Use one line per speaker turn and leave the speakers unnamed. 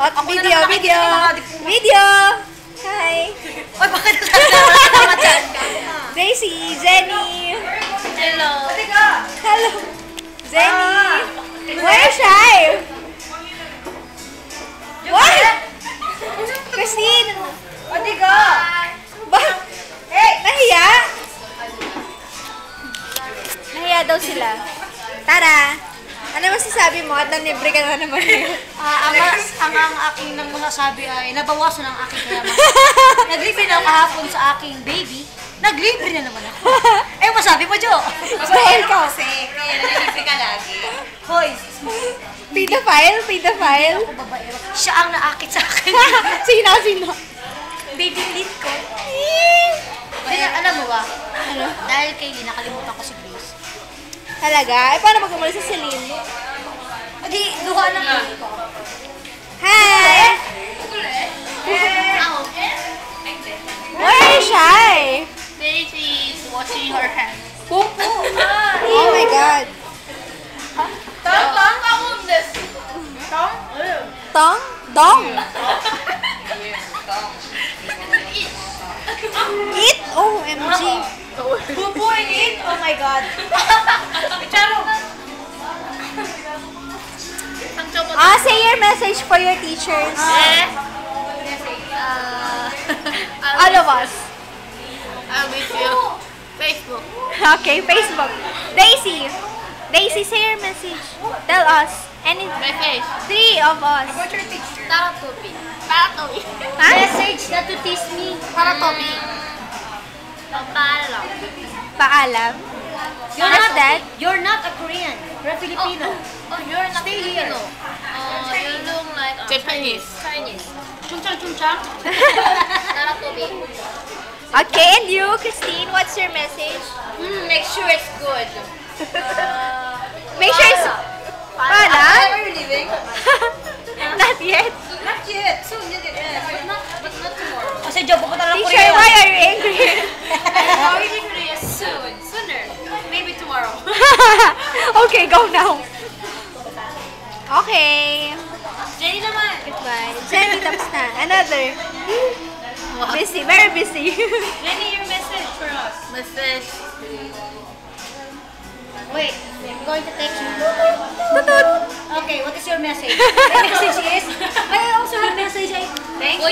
Hot video, video. Video. Hi.
Oy, bakit natatawa dyan?
Daisy, Jenny.
Hello.
Hello. Jenny. Where is Shy? What? Christine.
Pati ka.
Ba? Nahiya? Nahiya daw sila. Tara. Ano masasabi mo at nanibre ka na naman ngayon?
Ang aking nang masasabi ay nabawasan ang aking kayaman. Naglibre na ako kahapon sa aking baby. Naglibre na naman ako. Eh, masabi mo, Jo.
Dahil ka.
Kasi, kaya naglibre ka lagi. Hoy.
Pay the file? Pay the file?
Ako babaero. Siya ang naakit sa akin.
Sino?
Baby lead ko. Alam mo ba?
Ano?
Dahil kay Lee, nakalimutan ko si Grace.
Talaga? Eh, paano mag-umalis sa Celine?
Hindi, luha na nga.
Hi! Where is Shy?
Daisy is washing her hands.
Pupo! Oh my God. Tong? Dong? Eat? Oh, MG.
Pupo and eat? Oh my God.
Say your message for your teachers. All of us.
I miss you. Facebook.
Okay, Facebook. Daisy, say your message. Tell us. Any
My face.
3 of us.
Tara Toby. Tara Toby.
Huh?
Message na to tease me.
Tara Toby. Paalam.
Paalam. What's that?
You're not a Korean. You're a Filipino.
Oh, you're not
Stay here.
Filipino. You look like
Japanese.
Chinese.
Chungchang.
Tara Toby.
Okay, and you, Christine, what's your message?
Make sure it's good.
Make sure it's... Paalam?
Are you leaving?
Not yet.
Not yet. Soon, but not tomorrow. Kasi Joe, pupunta na ng
Teacher,
Korea.
why are you angry?
I'll be in Korea soon. Sooner. Maybe tomorrow.
Okay, go now. Okay.
Jenny naman.
Goodbye. Jenny, tapos na. Another. Busy, very busy.
Jenny, your message for us. Message.
Wait, I'm going to text you.
Tutut.
Okay, what is your message? My message is, I also have message.
Thank you.